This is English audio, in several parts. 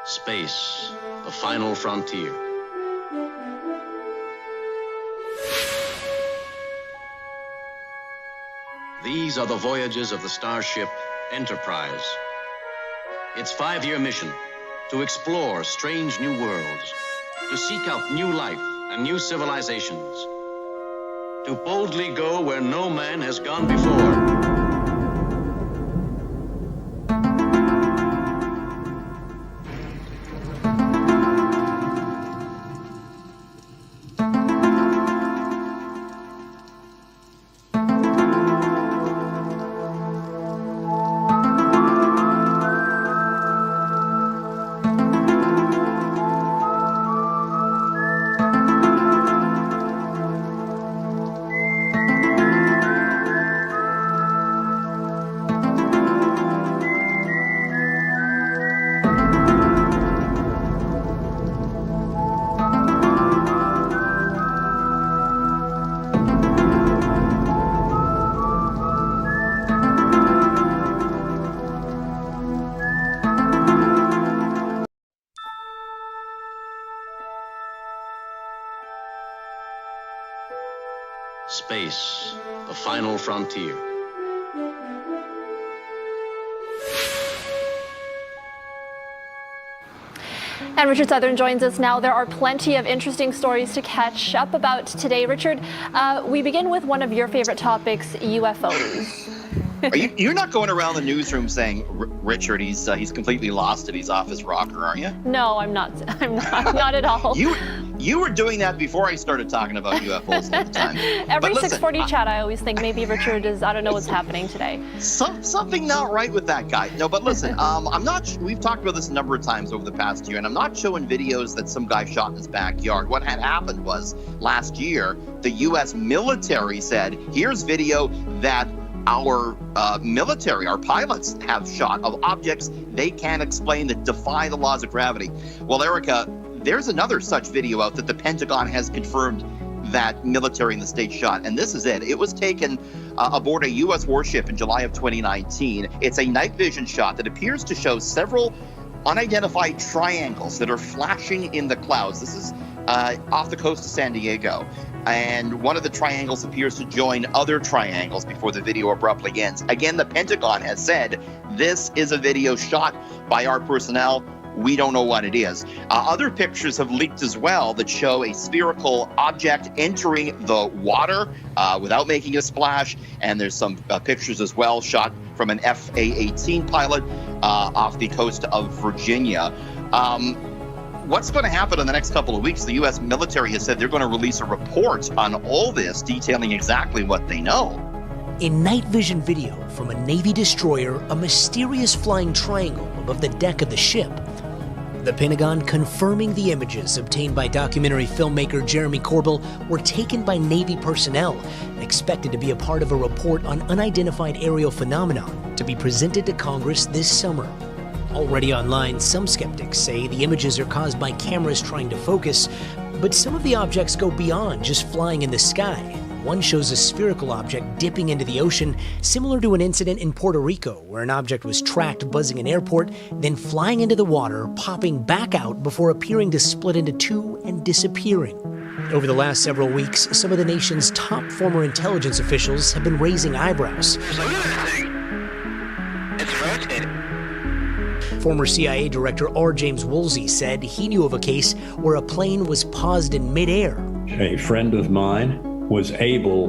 Space, the final frontier. These are the voyages of the starship Enterprise. Its 5-year mission, to explore strange new worlds, to seek out new life and new civilizations, to boldly go where no man has gone before. Space, the final frontier. And Richard Southern joins us now. There are plenty of interesting stories to catch up about today. Richard, we begin with one of your favorite topics, UFOs. You're not going around the newsroom saying, Richard, he's completely lost it. He's off his rocker, are you? No, I'm not. I'm not at all. You were doing that before I started talking about UFOs all the time. Every 640 chat, I always think maybe Richard is, I don't know what's happening today. Something not right with that guy. No, but listen, we've talked about this a number of times over the past year, and I'm not showing videos that some guy shot in his backyard. What had happened was last year, the U.S. military said, here's video that our military, our pilots have shot of objects they can't explain that defy the laws of gravity. Well, Erica, there's another such video out that the Pentagon has confirmed that military in the state shot, and this is it. It was taken aboard a U.S. warship in July of 2019. It's a night vision shot that appears to show several unidentified triangles that are flashing in the clouds. This is off the coast of San Diego. And one of the triangles appears to join other triangles before the video abruptly ends. Again, the Pentagon has said this is a video shot by our personnel. We don't know what it is. Other pictures have leaked as well that show a spherical object entering the water without making a splash. And there's some pictures as well shot from an FA-18 pilot off the coast of Virginia. What's going to happen in the next couple of weeks? The U.S. military has said they're going to release a report on all this, detailing exactly what they know. In night vision video from a Navy destroyer, a mysterious flying triangle above the deck of the ship. The Pentagon confirming the images obtained by documentary filmmaker Jeremy Corbell were taken by Navy personnel, expected to be a part of a report on unidentified aerial phenomena to be presented to Congress this summer. Already online, some skeptics say the images are caused by cameras trying to focus, but some of the objects go beyond just flying in the sky. One shows a spherical object dipping into the ocean, similar to an incident in Puerto Rico where an object was tracked buzzing an airport, then flying into the water, popping back out before appearing to split into two and disappearing. Over the last several weeks, some of the nation's top former intelligence officials have been raising eyebrows. Look at that thing. It's rotating. Former CIA Director R. James Woolsey said he knew of a case where a plane was paused in midair. A friend of mine was able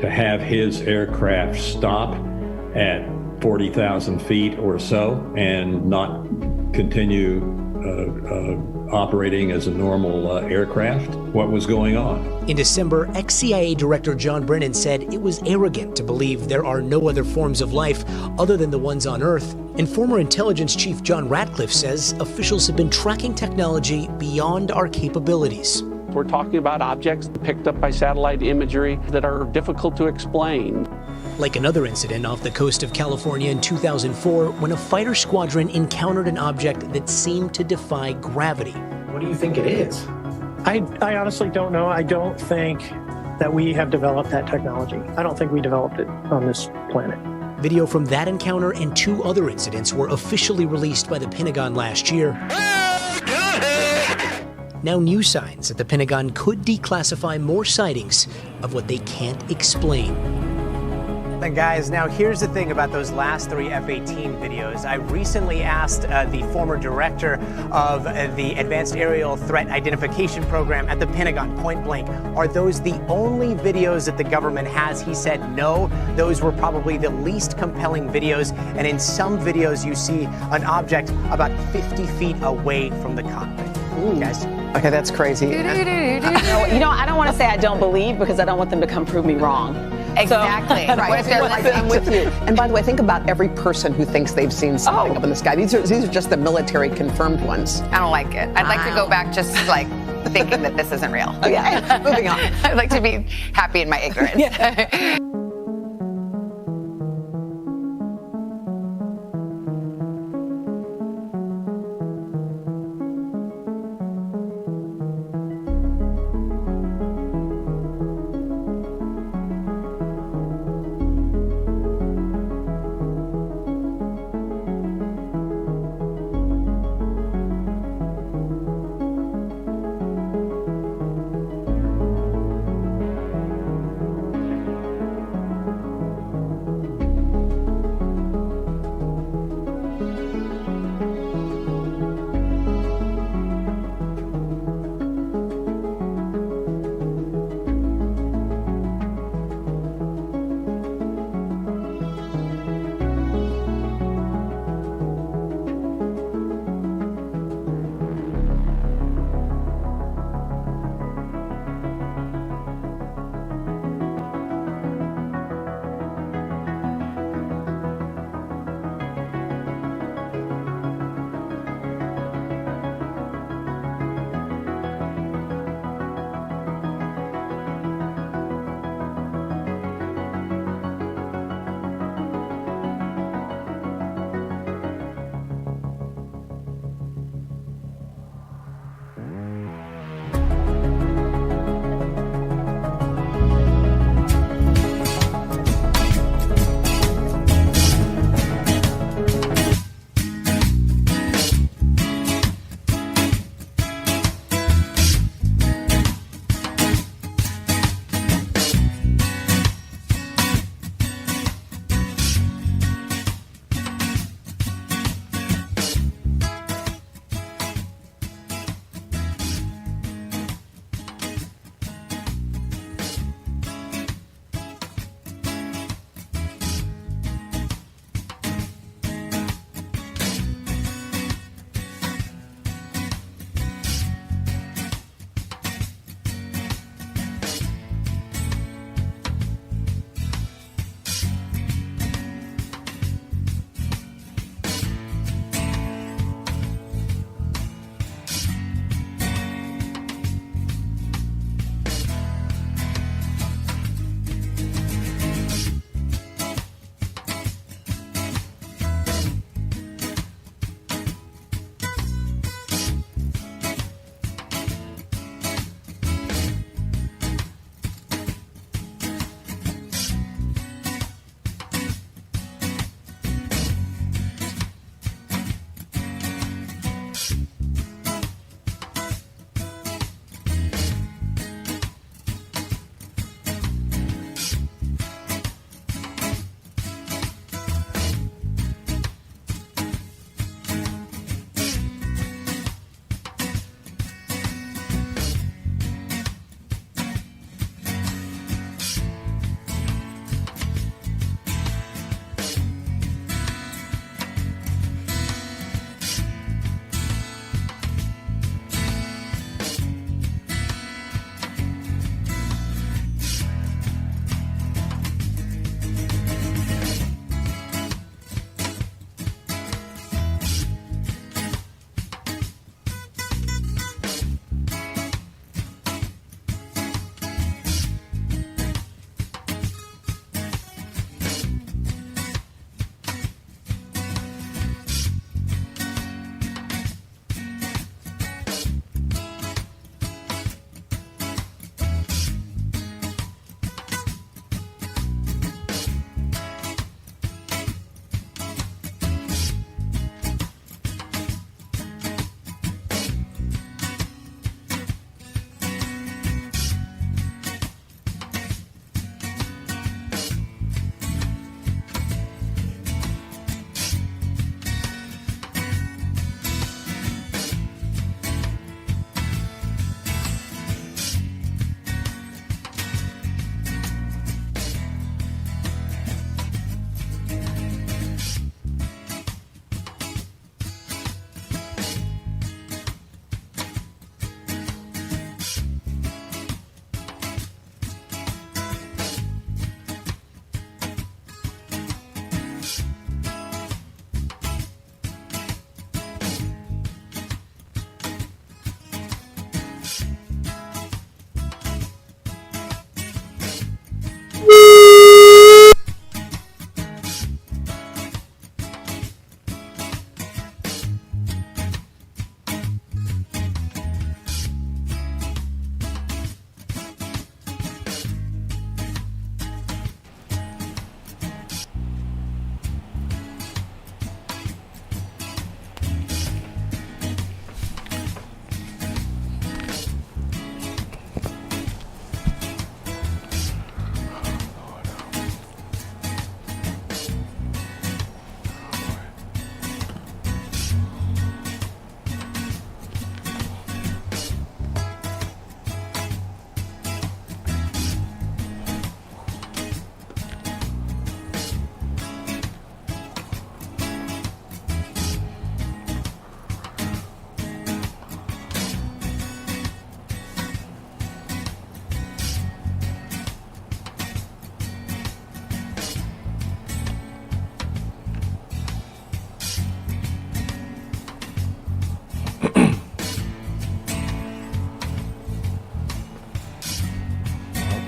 to have his aircraft stop at 40,000 feet or so and not continue operating as a normal aircraft. What was going on? In December, ex-CIA Director John Brennan said it was arrogant to believe there are no other forms of life other than the ones on Earth. And former intelligence chief John Ratcliffe says officials have been tracking technology beyond our capabilities. We're talking about objects picked up by satellite imagery that are difficult to explain. Like another incident off the coast of California in 2004 when a fighter squadron encountered an object that seemed to defy gravity. What do you think it is? I honestly don't know. I don't think that we have developed that technology. I don't think we developed it on this planet. Video from that encounter and two other incidents were officially released by the Pentagon last year. Now new signs that the Pentagon could declassify more sightings of what they can't explain. And guys, now here's the thing about those last 3 F-18 videos. I recently asked the former director of the Advanced Aerial Threat Identification Program at the Pentagon, point blank, are those the only videos that the government has? He said no, those were probably the least compelling videos. And in some videos, you see an object about 50 feet away from the cockpit. Guys. Okay, that's crazy. You know, I don't want to say I don't believe because I don't want them to come prove me wrong. Exactly. So, right. I'm with you. And by the way, think about every person who thinks they've seen something up in the sky. These are just the military confirmed ones. I don't like it. I'd like to go back just like thinking that this isn't real. Okay, moving on. I'd like to be happy in my ignorance. Yeah.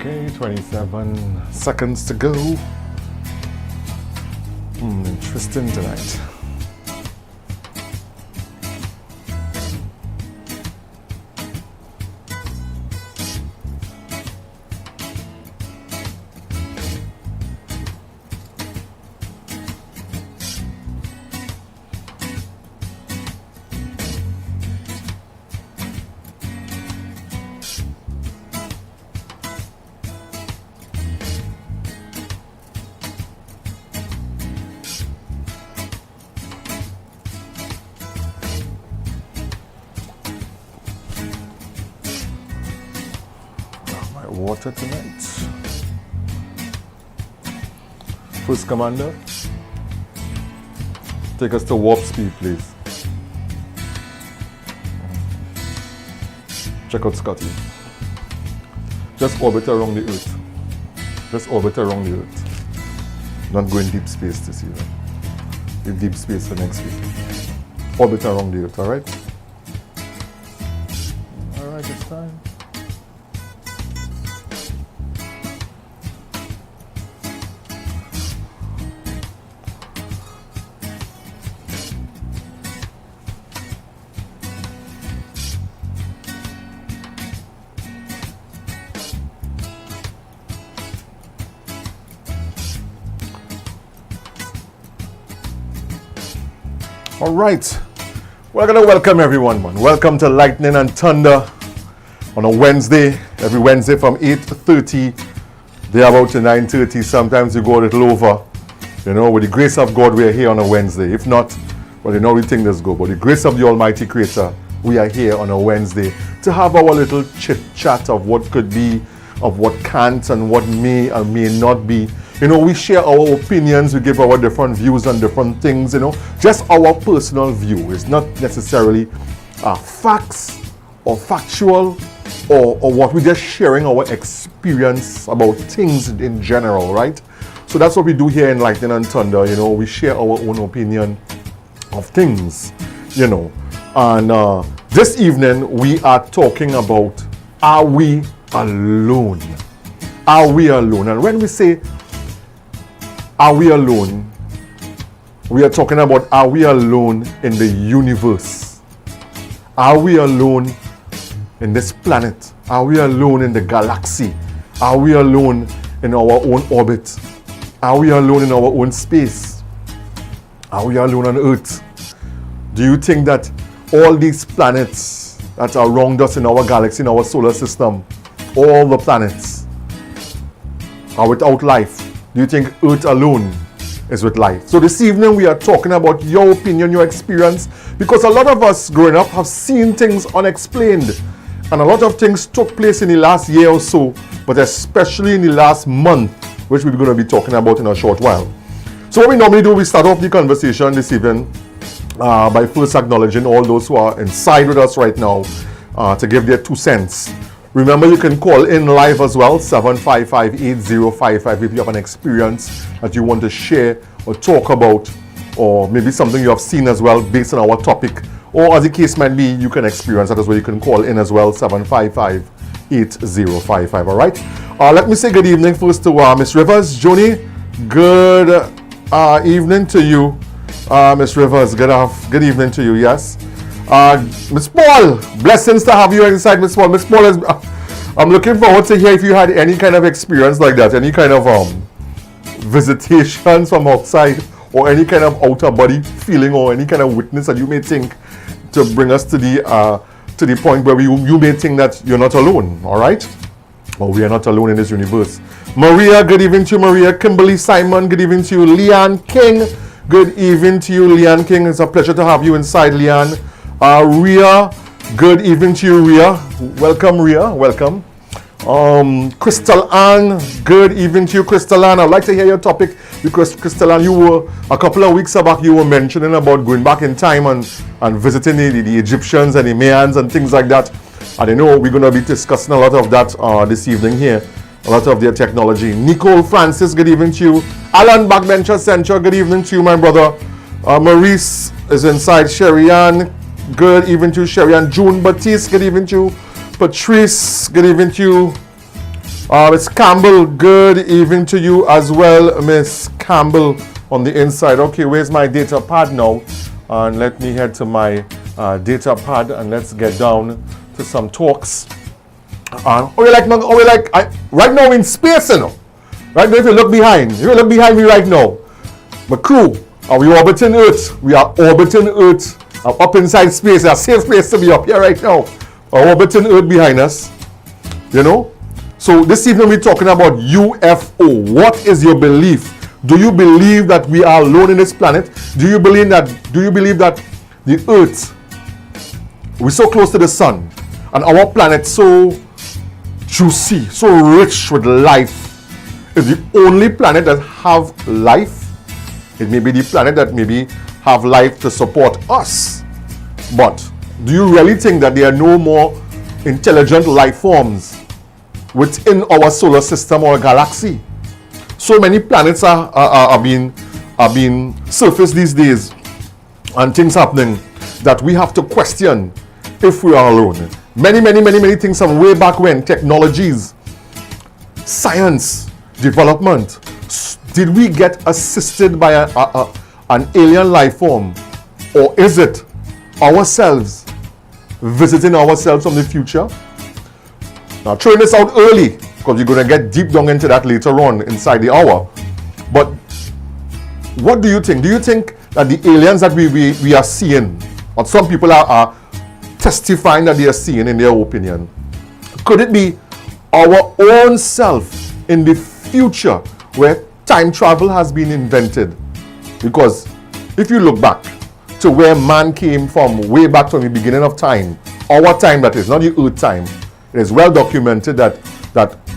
Okay, 27 seconds to go. Interesting tonight. Water tonight. First Commander, take us to warp speed, please. Check out Scotty. Just orbit around the Earth. Just orbit around the Earth. Not go in deep space this year. In deep space for next week. Orbit around the Earth, alright? Alright, it's time. All right, we're gonna welcome everyone, man. Welcome to Lightning and Thunder on a Wednesday. Every Wednesday from 8:30, they're about to 9:30. Sometimes you go a little over. You know, with the grace of God, we're here on a Wednesday. If not, well, you know, we think let's go. But the grace of the Almighty Creator, we are here on a Wednesday to have our little chit chat of what could be, of what can't, and what may and may not be. You know, we share our opinions, we give our different views on different things, you know, just our personal view. It's not necessarily facts or factual or what, we're just sharing our experience about things in general, right? So that's what we do here in Lightning and Thunder, you know, we share our own opinion of things, you know. And this evening we are talking about, are we alone? Are we alone? And when we say, are we alone? We are talking about, are we alone in the universe? Are we alone in this planet? Are we alone in the galaxy? Are we alone in our own orbit? Are we alone in our own space? Are we alone on Earth? Do you think that all these planets that are around us in our galaxy, in our solar system, all the planets are without life? Do you think Earth alone is with life? So this evening we are talking about your opinion, your experience, because a lot of us growing up have seen things unexplained, and a lot of things took place in the last year or so, but especially in the last month, which we're going to be talking about in a short while. So what we normally do, we start off the conversation this evening by first acknowledging all those who are inside with us right now to give their 2 cents. Remember, you can call in live as well, 755-8055, if you have an experience that you want to share or talk about, or maybe something you have seen as well based on our topic, or as the case might be, you can experience that as well. You can call in as well, 755-8055, all right? Let me say good evening first to Miss Rivers. Joni, good evening to you. Miss Rivers, good evening to you, yes. Miss Paul, blessings to have you inside, Miss Paul. Miss Paul, I'm looking forward to hear if you had any kind of experience like that, any kind of visitations from outside, or any kind of outer body feeling, or any kind of witness that you may think to bring us to the point where you may think that you're not alone, all right? Or we are not alone in this universe. Maria, good evening to you, Maria. Kimberly Simon, good evening to you. Leanne King, good evening to you, Leanne King. It's a pleasure to have you inside, Leanne. Ria, good evening to you, Ria. Welcome, Ria. Welcome. Crystal Ann, good evening to you, Crystal Ann. I'd like to hear your topic, because Crystal Ann, you were a couple of weeks back, you were mentioning about going back in time and visiting the Egyptians and the Mayans and things like that. And I know we're going to be discussing a lot of that this evening here, a lot of their technology. Nicole Francis, good evening to you. Alan Backbencher Central, good evening to you, my brother. Maurice is inside. Sherry Ann, good evening to you. Sherry Ann. June Batiste, good evening to you. Patrice, good evening to you. Miss Campbell, good evening to you as well, Miss Campbell on the inside. Okay, where's my data pad now? And let me head to my data pad and let's get down to some talks. Right now in space, you know. Right now, if you look behind me right now, my crew, are we orbiting Earth? We are orbiting Earth. I'm up inside space. It's a safe place to be up here right now. We're orbiting Earth behind us. You know? So this evening we're talking about UFO. What is your belief? Do you believe that we are alone in this planet? Do you believe that the Earth, we're so close to the sun, and our planet so juicy, so rich with life, is the only planet that have life? It may be the planet that maybe have life to support us. But do you really think that there are no more intelligent life forms within our solar system or galaxy? So many planets are being surfaced these days, and things happening that we have to question if we are alone. Many things from way back when, technologies, science, development. Did we get assisted by an alien life form, or is it ourselves visiting ourselves from the future? Now, throwing this out early, because we're going to get deep down into that later on inside the hour. But what do you think? Do you think that the aliens that we are seeing, or some people are testifying that they are seeing in their opinion, could it be our own self in the future where time travel has been invented? Because if you look back to where man came from, way back from the beginning of time, our time that is, not the Earth time, it is well documented that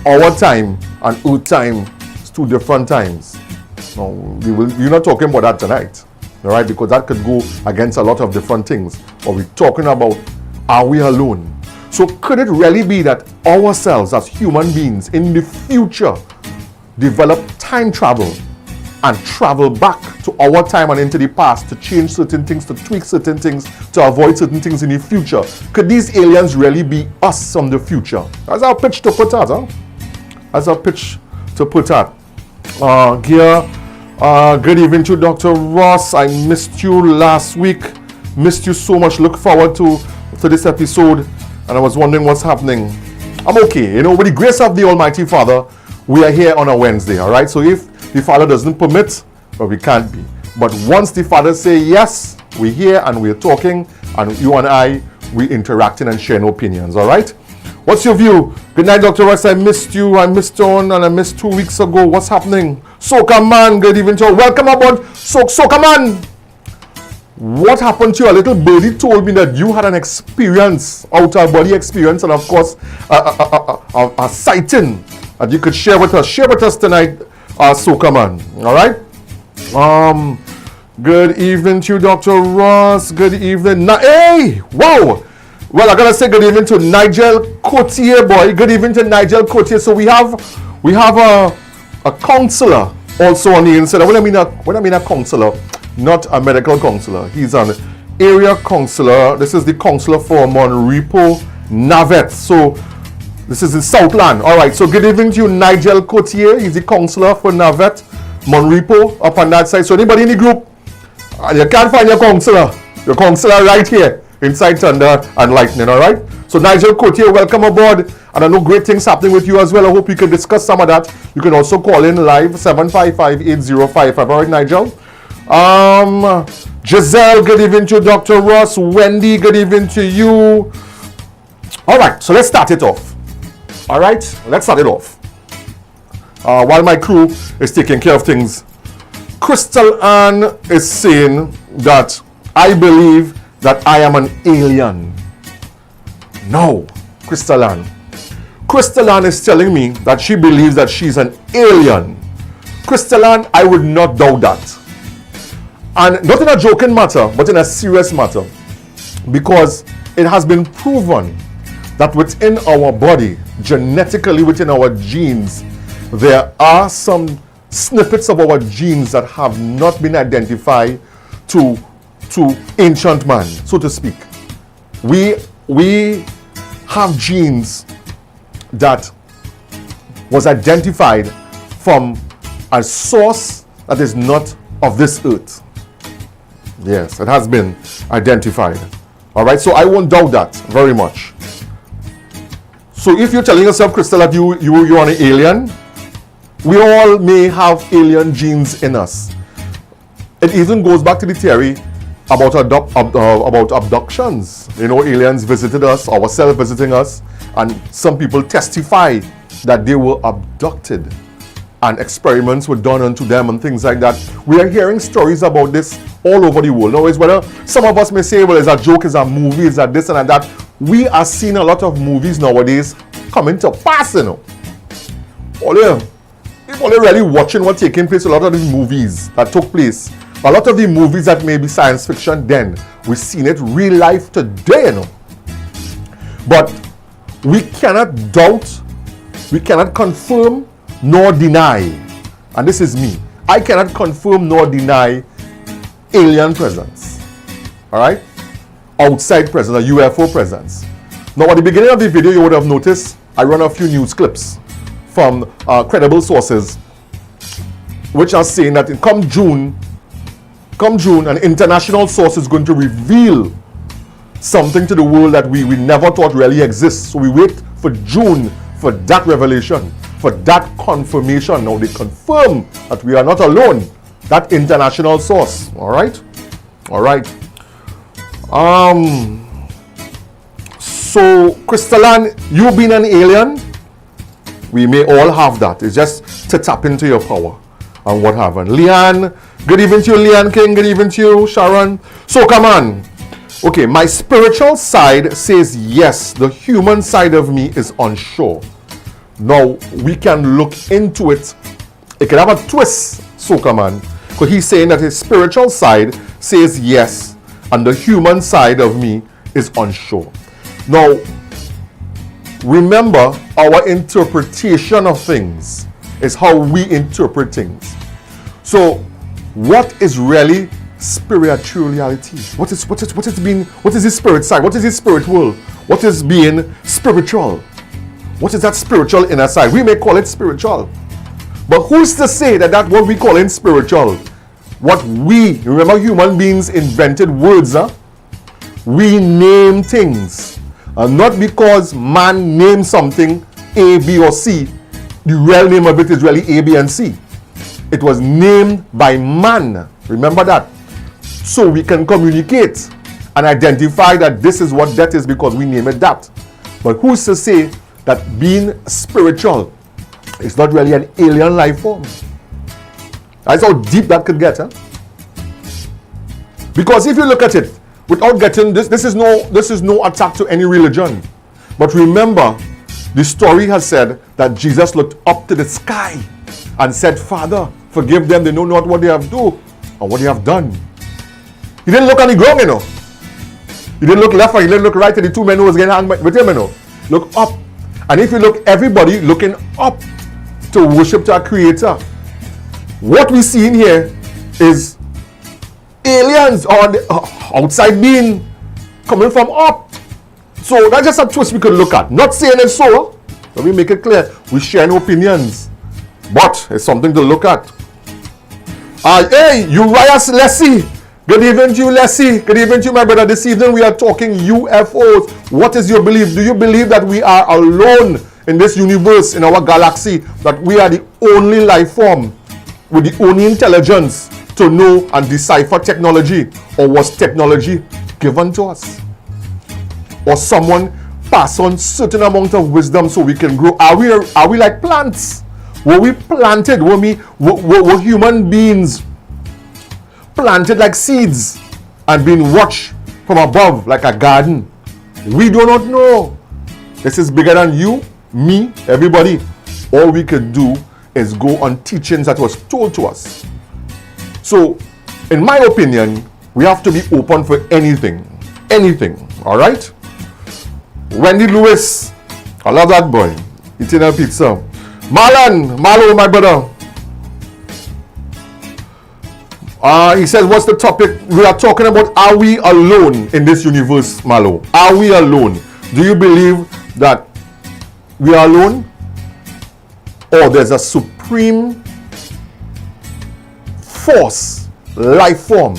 our time and Earth time is two different times. No, we're not talking about that tonight, all right? Because that could go against a lot of different things. But we're talking about, are we alone? So could it really be that ourselves as human beings in the future develop time travel and travel back to our time and into the past to change certain things, to tweak certain things, to avoid certain things in the future? Could these aliens really be us from the future? That's our pitch to put out, huh? That's our pitch to put out. Good evening to Dr. Ross. I missed you last week. Missed you so much. Look forward to this episode. And I was wondering what's happening. I'm okay. You know, with the grace of the Almighty Father, we are here on a Wednesday, all right? So if the Father doesn't permit, well, we can't be. But once the Father say yes, we're here and we're talking, and you and I, we interacting and sharing opinions, all right? What's your view? Good night, Dr. Ross. I missed you. I missed on, and I missed 2 weeks ago. What's happening? Soca Man, good evening to you. Welcome aboard, Soca Man. What happened to you? A little birdie told me that you had an experience, outer body experience, and of course, a sighting that you could share with us. Share with us tonight, Soca Man. All right? Good evening to you, Dr. Ross. Good evening. Hey! Wow! Well, I gotta say good evening to Nigel Cotier, boy. Good evening to Nigel Cotier. So we have a counselor also on the inside. When I mean a counselor, not a medical counselor. He's an area counselor. This is the counselor for Monrepo, Navet. So this is in Southland. All right. So good evening to you, Nigel Cotier. He's the counselor for Navet, Monrepo, up on that side. So anybody in the group, you can't find your counselor. Your counselor right here inside Thunder and Lightning. All right. So Nigel Cotier, welcome aboard. And I know great things happening with you as well. I hope we can discuss some of that. You can also call in live 755-8055. All right, Nigel. Giselle, good evening to you. Dr. Ross, Wendy, good evening to you. All right, so let's start it off. All right, let's start it off. While my crew is taking care of things, Crystal Ann is saying that I believe that I am an alien. No, Crystal Ann. Crystal Ann is telling me that she believes that she's an alien. Crystal Ann, I would not doubt that. And not in a joking matter, but in a serious matter. Because it has been proven that within our body, genetically within our genes, there are some snippets of our genes that have not been identified to ancient man, so to speak. We have genes that was identified from a source that is not of this earth. Yes, it has been identified. All right, so I won't doubt that very much. So if you're telling yourself, Crystal, that you're an alien, we all may have alien genes in us. It even goes back to the theory about abductions. You know, aliens visited us, ourselves visiting us, and some people testify that they were abducted and experiments were done onto them and things like that. We are hearing stories about this all over the world. Now, whether some of us may say, well, it's a joke, it's a movie, it's a this and that. We are seeing a lot of movies nowadays coming to pass, you know. People are really watching what's taking place. A lot of these movies that took place, a lot of the movies that may be science fiction then, we've seen it real life today, you know. But we cannot doubt, we cannot confirm nor deny, and this is me, I cannot confirm nor deny alien presence, all right, outside presence, a UFO presence. Now, at the beginning of the video, you would have noticed I run a few news clips from credible sources, which are saying that come June, an international source is going to reveal something to the world that we never thought really exists. So we wait for June for that revelation, for that confirmation. Now they confirm that we are not alone. That international source. All right. So Crystalline, you being an alien, we may all have that. It's just to tap into your power and what have you. Leanne, good evening to you. Leanne King, good evening to you. Sharon. So come on. Okay, my spiritual side says yes. The human side of me is unsure. Now, we can look into it. It can have a twist, Sokaman. Because he's saying that his spiritual side says yes, and the human side of me is unsure. Now, remember, our interpretation of things is how we interpret things. So, what is really spirituality? What is the spirit side? What is the spirit world? What is being spiritual? What is that spiritual inner side? We may call it spiritual. But who's to say that that's what we call in spiritual? Remember human beings invented words, huh? We name things. And not because man named something A, B, or C, the real name of it is really A, B, and C. It was named by man. Remember that. So we can communicate and identify that this is what that is because we name it that. But who's to say that being spiritual is not really an alien life form? That's how deep that could get, huh? Because if you look at it, without getting this is no attack to any religion. But remember, the story has said that Jesus looked up to the sky and said, Father, forgive them, they know not what they have done or what they have done. He didn't look on the ground, you know. He didn't look left or he didn't look right to the two men who was getting hanged with him, you know. Look up. And if you look, everybody looking up to worship to our Creator. What we see in here is aliens or the outside being coming from up. So that's just a twist we could look at. Not saying it's so, but we make it clear. We share no opinions. But it's something to look at. Hey, Uriah Leslie. Good evening to you, Leslie. Good evening to you, my brother. This evening we are talking UFOs. What is your belief? Do you believe that we are alone in this universe, in our galaxy? That we are the only life form with the only intelligence to know and decipher technology? Or was technology given to us? Or someone pass on certain amount of wisdom so we can grow? Are we like plants? Were we planted? Were human beings planted like seeds and being watched from above like a garden? We do not know. This is bigger than you, me, everybody. All we can do is go on teachings that was told to us. So, in my opinion, we have to be open for anything. Anything. All right? Wendy Lewis. I love that boy. Eating a pizza. Marlo, my brother. He says, what's the topic? We are talking about, are we alone in this universe, Marlo? Are we alone? Do you believe that we are alone? or there's a supreme force, life form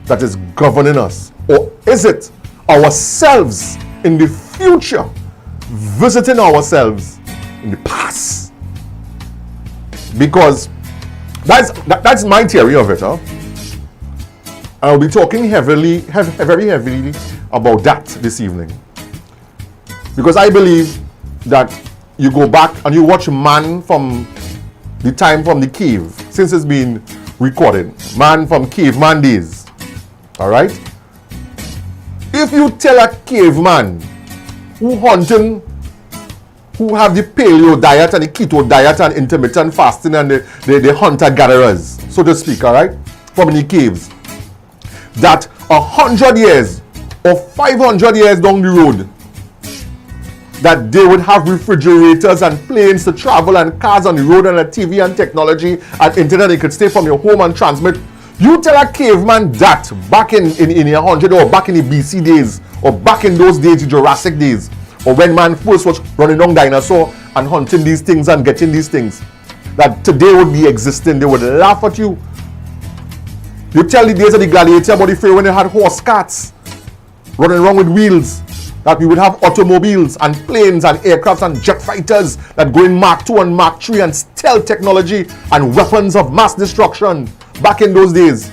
that is governing us? Or is it ourselves in the future visiting ourselves in the past? Because that's my theory of it. I'll be talking very heavily about that this evening. Because I believe that you go back and you watch man from the time from the cave, since it's been recorded, man from caveman days. Alright? If you tell a caveman who hunting, who have the paleo diet and the keto diet and intermittent fasting and the hunter-gatherers, so to speak, alright, from the caves, that 100 years or 500 years down the road, that they would have refrigerators and planes to travel and cars on the road and a TV and technology and internet, they could stay from your home and transmit. You tell a caveman that back in 100 or back in the BC days or back in those days, the Jurassic days, or when man first was running down dinosaur and hunting these things and getting these things, that today would be existing, they would laugh at you. You tell the days of the gladiator about the pharaoh when they had horse carts running around with wheels, that we would have automobiles and planes and aircrafts and jet fighters that go in Mark 2 and Mark 3 and stealth technology and weapons of mass destruction back in those days.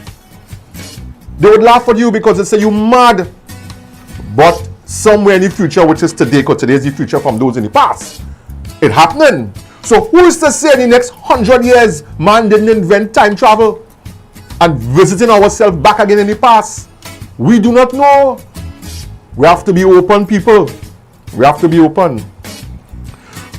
They would laugh at you because they say you mad. But somewhere in the future, which is today, because today is the future from those in the past, it happening. So who is to say in the next 100 years man didn't invent time travel and visiting ourselves back again in the past? We do not know. We have to be open, people. We have to be open.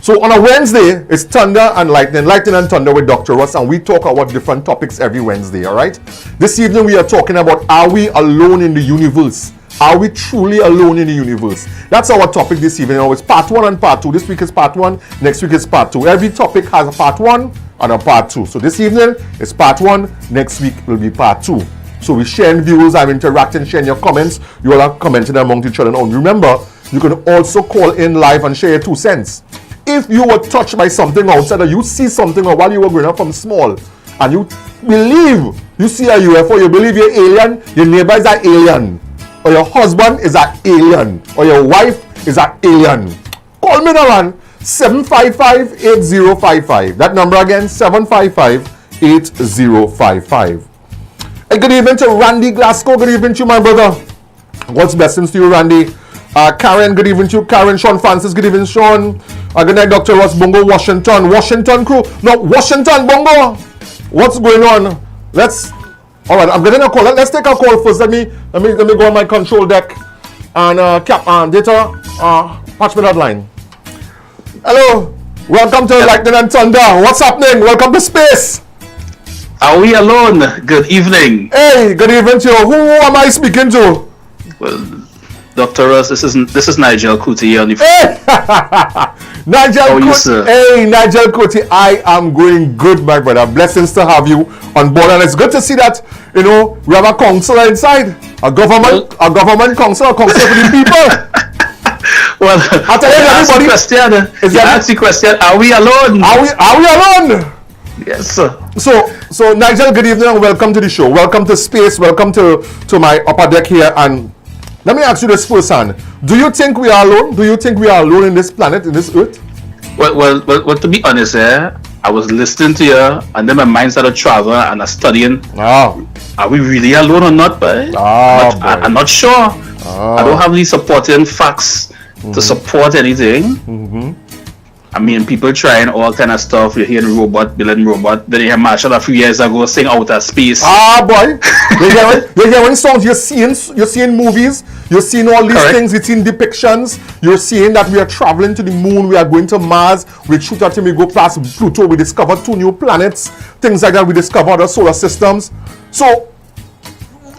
So on a Wednesday, it's Thunder and Lightning and Thunder with Dr. Russ, and we talk about different topics every Wednesday, all right? This evening we are talking about, are we alone in the universe? Are we truly alone in the universe? That's our topic this evening. It's part 1 and part 2. This week is part 1, next week is part 2. Every topic has a part 1 and a part 2. So this evening is part 1, next week will be part 2. So we're sharing views, I'm interacting, sharing your comments. You all are commenting among each other. And remember, you can also call in live and share your 2 cents. If you were touched by something outside, or you see something or while you were growing up from small, and you believe you see a UFO, you believe you're alien, your neighbor is an alien, or your husband is an alien, or your wife is an alien, call me now on 755-8055. That number again, 755-8055. Hey, good evening to Randy Glasgow. Good evening to you, my brother. God's blessings to you, Randy. Karen, good evening to you. Karen, Sean Francis, good evening, Sean. Good night, Dr. Ross Bongo, Washington crew. No, Washington, Bongo. What's going on? All right, I'm getting a call. Let's take a call first. Let me go on my control deck and data. Patch me that line. Hello, welcome to Lightning and Thunder. What's happening? Welcome to space. Are we alone? Good evening. Hey, good evening to you. Who am I speaking to? Well, Dr. Ross, this is Nigel Kuti on the phone. Hey! Nigel Kuti. Hey, Nigel Kuti, I am going good, my brother. Blessings to have you on board, and it's good to see that we have a counselor inside, a government council for the people. Well, I tell everybody, ask the question. Are we alone? Are we alone? Yes, sir. So Nigel, good evening and welcome to the show. Welcome to space. Welcome to my upper deck here. And let me ask you this first, hand. Do you think we are alone? Do you think we are alone in this planet, in this earth? Well, to be honest, I was listening to you, and then my mind started traveling and studying. Oh. Are we really alone or not, boy? I'm not sure. I don't have any supporting facts to support anything. I mean, people trying all kind of stuff. You're hearing building robot. Then you hear Marshall a few years ago sing Outer Space. Boy. You're hearing songs. You're seeing movies. You're seeing all these things. You're seeing depictions. You're seeing that we are traveling to the moon. We are going to Mars. We shoot at him. We go past Pluto. We discover 2 new planets. Things like that. We discover other solar systems. So,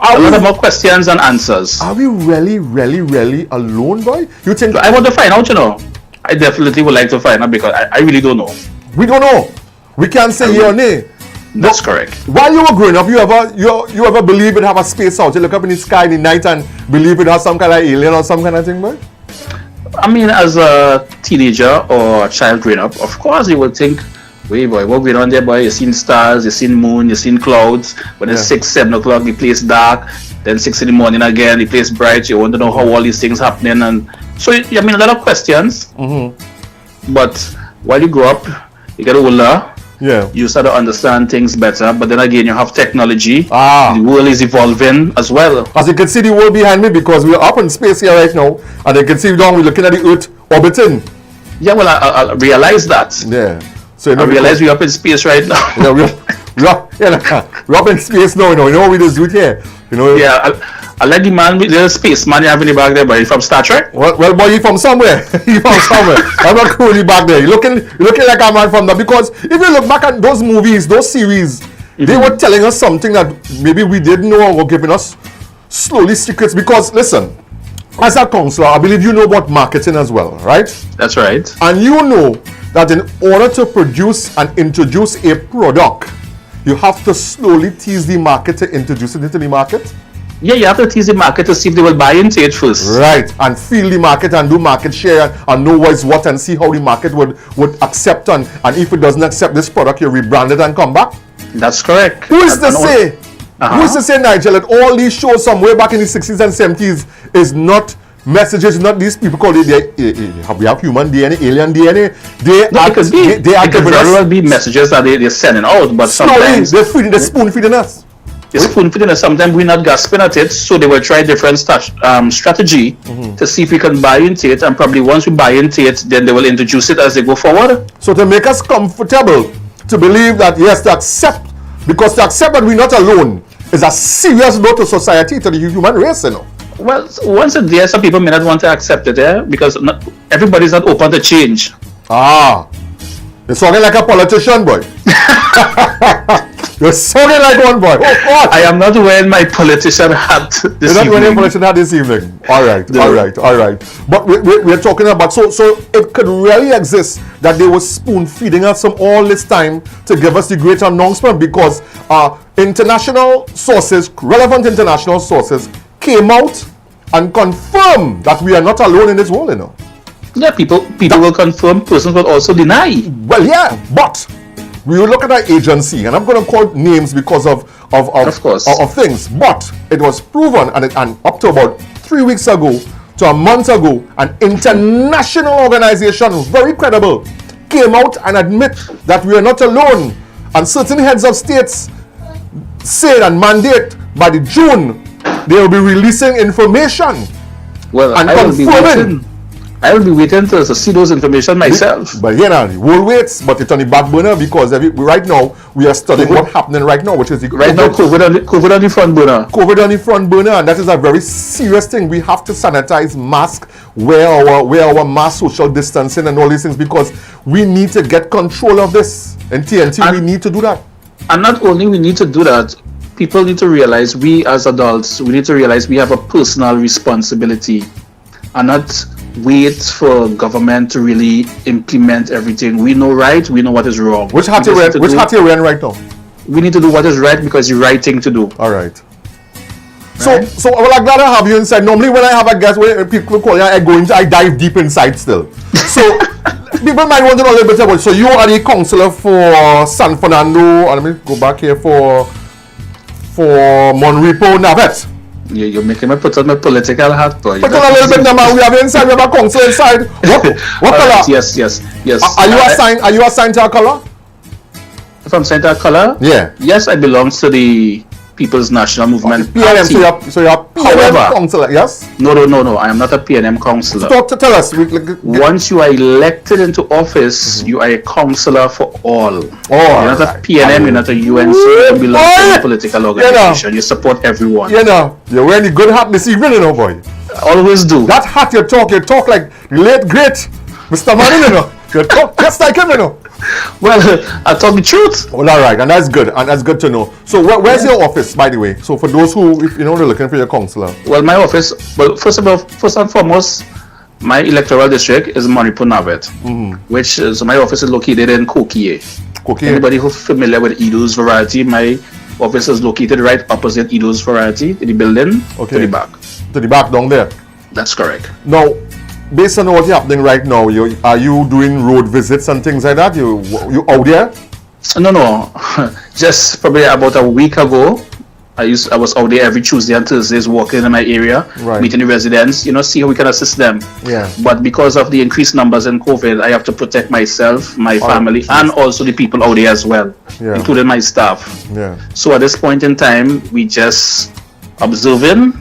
a lot more questions and answers. Are we really, really, really alone, boy? You think? I want to find out, I definitely would like to find out because I really don't know. We don't know. We can't say yeah or nay. That's correct. While you were growing up, you ever believe it have a space out? You look up in the sky in the night and believe it has some kind of alien or some kind of thing, boy? I mean, as a teenager or a child growing up, of course you would think, wait boy, what going on there boy? You've seen stars, you've seen moon, you've seen clouds. When it's 6, 7 o'clock, the place dark. Then 6 in the morning again, the place bright. You want to know how all these things happening. And so, I mean, a lot of questions. But while you grow up, you get older. You start to understand things better. But then again, you have technology. The world is evolving as well. As you can see the world behind me, because we're up in space here right now, and you can see down, we're looking at the Earth orbiting. Yeah, well, I realize that. Yeah. So I realize we're up in space right now. Yeah, we're up in space now. You know what we just do it here. You know. Yeah. I like the man, the space man you have in the back there, but he's from Star Trek. Well, boy, you from somewhere. You from somewhere. I'm not cool back there. You're looking like a man from there. Because if you look back at those movies, those series, they were telling us something that maybe we didn't know, or giving us slowly secrets. Because listen, as a counselor, I believe you know about marketing as well, right? That's right. And you know that in order to produce and introduce a product, you have to slowly tease the market to introduce it into the market. Yeah, you have to tease the market to see if they will buy into it first. Right, and feel the market and do market share and know what is what and see how the market would accept and if it doesn't accept this product, you rebrand it and come back. That's correct. Who is to say, Nigel, that all these shows from way back in the 60s and 70s is not messages, not these people call it, we have human DNA, alien DNA. It could very well be messages that they're sending out, but sometimes they're spoon feeding us. It's spoon feeding us. Sometimes we're not grasping at it, so they will try different strategy to see if we can buy into it, and probably once we buy into it, then they will introduce it as they go forward. So to make us comfortable to believe that yes, to accept that we're not alone is a serious blow to society, to the human race, you know. Well, once it's there, some people may not want to accept it, because everybody's not open to change. You're talking like a politician, boy. You're sounding like one, boy. Oh, God. I am not wearing my politician hat this evening. You're not wearing your politician hat this evening. All right. But we're talking about, so it could really exist that they were spoon feeding us from all this time to give us the great announcement, because international sources, relevant international sources, came out and confirmed that we are not alone in this world, you know. Yeah, people will confirm, persons will also deny. Well, yeah, but we will look at our agency, and I'm going to call names because of things. But it was proven, and up to about 3 weeks ago to a month ago, an international organization, very credible, came out and admit that we are not alone. And certain heads of states said and mandate by the June they will be releasing information. Well, and I will be waiting to see those information myself. But the world waits, but it's on the back burner, because right now we are studying what's happening right now, which is COVID on the front burner. COVID on the front burner, and that is a very serious thing. We have to sanitize, mask, wear our mask, social distancing, and all these things, because we need to get control of this. And TNT, we need to do that. And not only we need to do that, people need to realize, we as adults, we need to realize we have a personal responsibility, and not wait for government to really implement everything. We know right, we know what is wrong. Which hat you wearing right now? We need to do what is right, because it's the right thing to do. All right. So well, I'm glad I have you inside. Normally when I have a guest, when people call you, I dive deep inside still. So people might want to know a little bit about. So you are the counselor for San Fernando, and let me go back here for Monrepo Navet. You're making me put on my political hat, boy. Put on a little bit, man. We have inside. We have a counselor inside. What color? Yes. Are you assigned to a color? If I'm assigned to a color? Yeah. Yes, I belong to the People's National Movement PNM, so you're a PNM counselor, yes? No. I am not a PNM counselor. Tell us. Once you are elected into office, you are a counselor for all. You're not a PNM, you're not a UNC, you belong to a political organization. You support everyone. You're wearing a good hat this evening, you know, boy. Always do. That hat you talk like the late great Mr. Manning, you know. You talk just like him, you know. Well, I talk the truth. Well, all right, and that's good, to know. So, where's your office, by the way? So, for those who, if they're looking for your counselor. Well, my office. Well, first and foremost, my electoral district is Monrepo Navet, which so my office is located in Kokie. Anybody who's familiar with Edo's Variety, my office is located right opposite Edo's Variety, in the building, to the back. To the back down there. That's correct. Now, based on what's happening right now, are you doing road visits and things like that? You out there? No. Just probably about a week ago, I was out there every Tuesday and Thursdays walking in my area, meeting the residents, see how we can assist them. Yeah. But because of the increased numbers in COVID, I have to protect myself, my family, and also the people out there as well, including my staff. Yeah. So at this point in time, we just observing,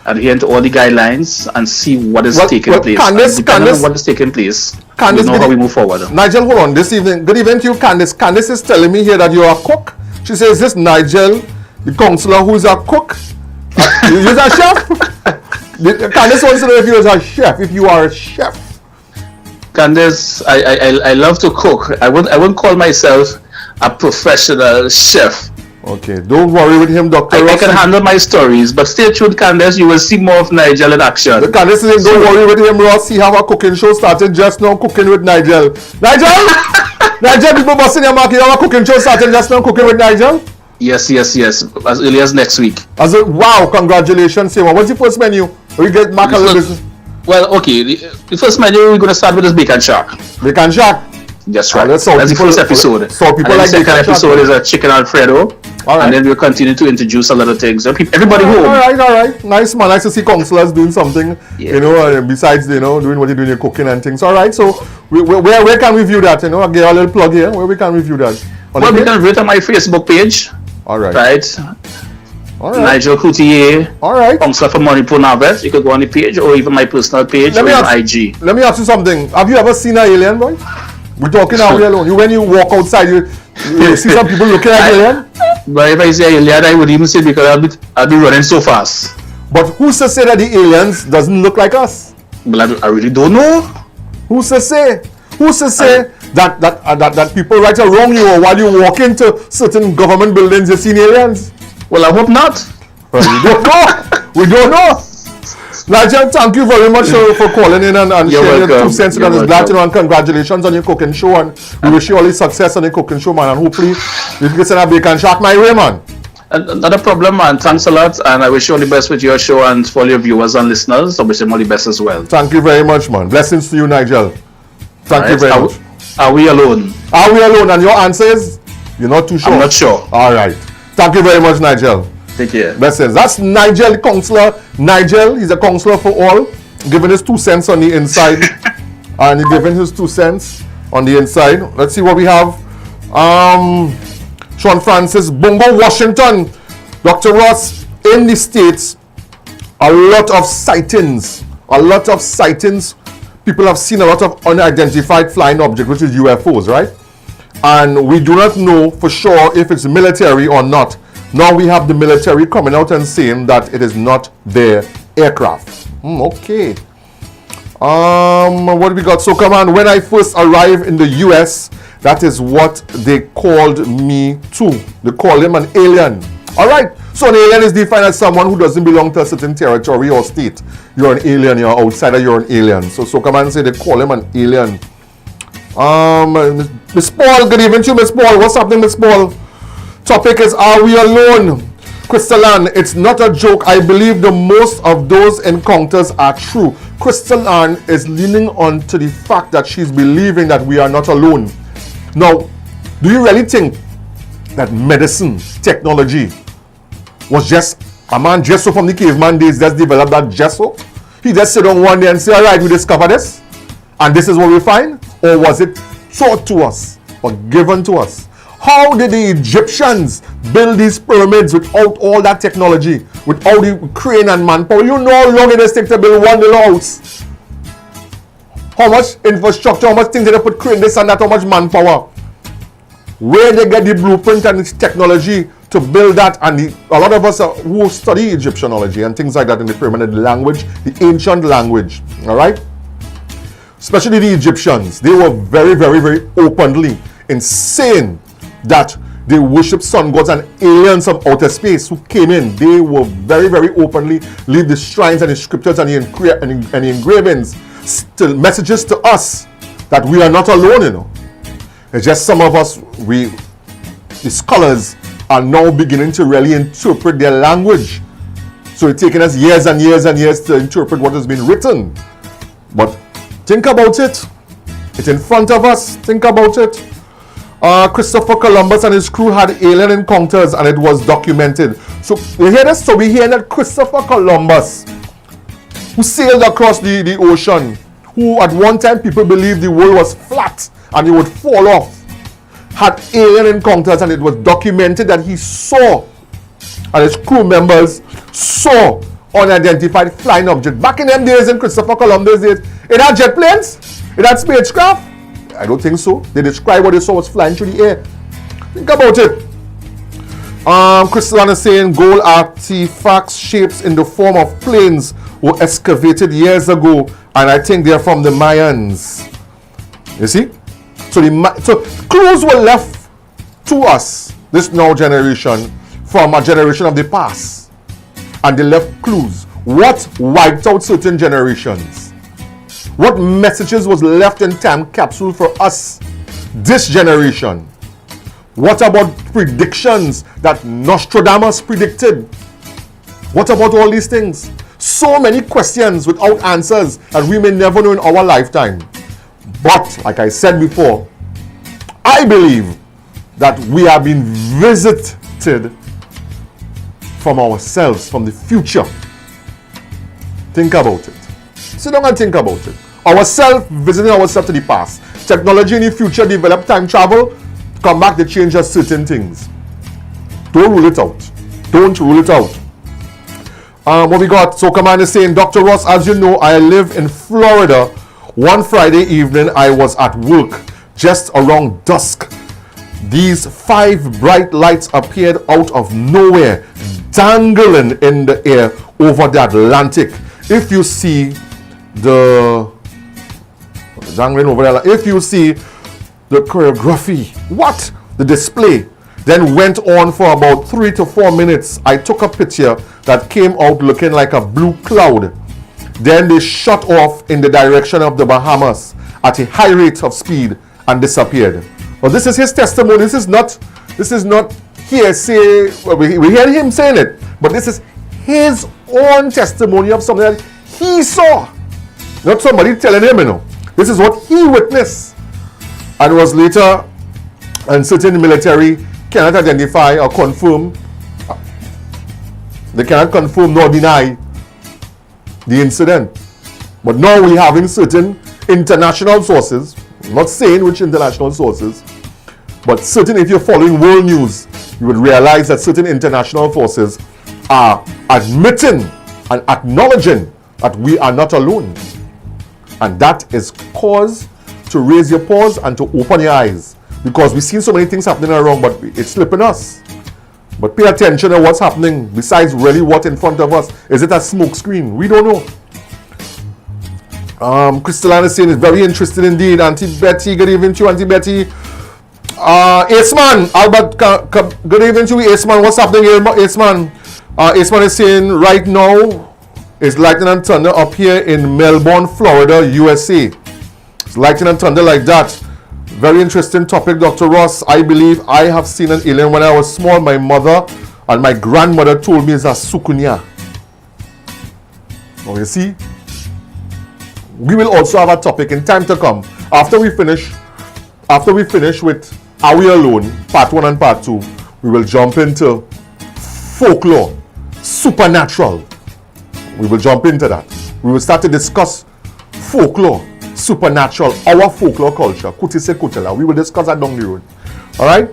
adhering to all the guidelines, and see what is taking place. Depending on what is taking place, we know how we move forward. Nigel, hold on. Good evening to you, Candice. Candice is telling me here that you're a cook. She says, this Nigel, the councillor who's a cook? You're a chef? Candice wants to know if you're a chef, if you are a chef. Candice, I love to cook. I wouldn't call myself a professional chef. Okay, don't worry with him, Dr. I can handle my stories, but stay tuned, Candice. You will see more of Nigel in action. The Candice says, don't worry with him, Ross. He have a cooking show started just now, cooking with Nigel. Nigel? Nigel, people busting your market. You have a cooking show started just now, cooking with Nigel? Yes. As early as next week. Wow, congratulations. What's the first menu? We get back a little bit. Well, okay. The first menu we're going to start with is Bacon Shack. Bacon Shack? That's right. That's the first episode. So people like the second episode is a chicken Alfredo. All right. And then we'll continue to introduce a lot of things. Everybody home. All right. Nice, man. Nice to see councillors doing something, besides, doing what you're doing, cooking and things. All right. So where can we view that? I'll get a little plug here. Where we can review that? Well, we can view it on my Facebook page. All right. All right. Nigel Coutier. All right. Councillor for Manipur Navet. You could go on the page or even my personal page or IG. Let me ask you something. Have you ever seen an alien, boy? We're talking now here alone. When you walk outside, you see some people looking at alien? But if I say alien, I would even say because I'll be running so fast. But who's to say that the aliens doesn't look like us? Well, I really don't know. Who's to say? That people right around you or while you walk into certain government buildings, you see aliens? Well, I hope not. Well, we don't know. Nigel, thank you very much for calling in and sharing your 2 cents with us. Glad to know, and congratulations on your cooking show, and we wish you all the success on your cooking show, man, and hopefully you can send a Bacon Shack my way, man. Not a problem, man. Thanks a lot, and I wish you all the best with your show and for all your viewers and listeners. I wish them all the best as well. Thank you very much, man. Blessings to you, Nigel. Thank you very much. Are we alone? Are we alone? And your answer is? You're not too sure? I'm not sure. All right. Thank you very much, Nigel. Take care. Blessings. That's Nigel, councillor. Nigel, he's a councillor for all, giving his 2 cents on the inside. And he's giving his 2 cents on the inside. Let's see what we have. Sean Francis, Bungo, Washington. Dr. Ross, in the States, a lot of sightings. People have seen a lot of unidentified flying objects, which is UFOs, right? And we do not know for sure if it's military or not. Now we have the military coming out and saying that it is not their aircraft. Okay. What do we got? So come on, when I first arrived in the US, that is what they called me too. They called him an alien. All right. So an alien is defined as someone who doesn't belong to a certain territory or state. You're an alien, you're an outsider, you're an alien. So come on and say they call him an alien. Miss Paul, good evening to you, Miss Paul. What's happening, Miss Paul? Topic is, are we alone? Crystal Ann, it's not a joke. I believe the most of those encounters are true. Crystal Ann is leaning on to the fact that she's believing that we are not alone. Now, do you really think that medicine, technology, was just a man gesso from the caveman days just developed that gesso? He just sit down one day and say, all right, we discover this, and this is what we find? Or was it taught to us or given to us? How did the Egyptians build these pyramids without all that technology, without the crane and manpower? You know how long it takes to build one little house. How much infrastructure, how much things they put crane, this and that, how much manpower. Where they get the blueprint and the technology to build that, and a lot of us who study Egyptianology and things like that in the pyramid language, the ancient language, all right? Especially the Egyptians, they were very, very, very openly insane that they worship sun gods and aliens from outer space who came in. They were very, very openly leave the shrines and the scriptures and the engravings, still messages to us that we are not alone, you know. It's just some of us, the scholars are now beginning to really interpret their language. So it's taken us years and years and years to interpret what has been written. But think about it. It's in front of us. Think about it. Christopher Columbus and his crew had alien encounters and it was documented. So you hear this? So we hear that Christopher Columbus, who sailed across the ocean, who at one time people believed the world was flat and it would fall off, had alien encounters and it was documented that he saw and his crew members saw unidentified flying objects. Back in them days, in Christopher Columbus days, it had jet planes, it had spacecraft. I don't think so. They describe what they saw was flying through the air. Think about it. Crystal is saying gold artifacts shapes in the form of planes were excavated years ago, and I think they're from the Mayans. You see? So clues were left to us, this now generation, from a generation of the past. And they left clues. What wiped out certain generations? What messages was left in time capsule for us, this generation? What about predictions that Nostradamus predicted? What about all these things? So many questions without answers that we may never know in our lifetime. But, like I said before, I believe that we are being visited from ourselves, from the future. Think about it. Sit down and think about it. Ourselves visiting ourselves to the past. Technology in the future develop time travel. Come back, they change us certain things. Don't rule it out. Don't rule it out. What we got? So Commander saying, Dr. Ross, as you know, I live in Florida. One Friday evening, I was at work just around dusk. These 5 bright lights appeared out of nowhere, dangling in the air over the Atlantic. If you see the dangling over there, if you see the choreography, the display, then went on for about 3 to 4 minutes. I took a picture that came out looking like a blue cloud. Then they shot off in the direction of the Bahamas at a high rate of speed and disappeared. Well, this is his testimony. This is not hearsay. We hear him saying it, but this is his own testimony of something that he saw. Not somebody telling him, you know. This is what he witnessed. And was later, and certain military cannot identify or confirm. They cannot confirm nor deny the incident. But now we having certain international sources, I'm not saying which international sources, but certain, if you're following world news, you would realize that certain international forces are admitting and acknowledging that we are not alone. And that is cause to raise your paws and to open your eyes, because we've seen so many things happening around, but it's slipping us. But pay attention to what's happening besides really what in front of us. Is it a smoke screen? We don't know. Crystalline is saying it's very interesting indeed. Auntie Betty, good evening to you, Auntie Betty. Aceman, Albert, good evening to you, Aceman. What's happening here, Aceman? Aceman is saying right now it's lightning and thunder up here in Melbourne, Florida, USA. It's lightning and thunder like that. Very interesting topic, Dr. Ross. I believe I have seen an alien when I was small. My mother and my grandmother told me it's a sukunya. Now you see, we will also have a topic in time to come. After we finish with Are We Alone, part 1 and part 2, we will jump into folklore, supernatural. We will jump into that. We will start to discuss folklore, supernatural, our folklore culture, Kutise Kutela. We will discuss that down the road. Alright?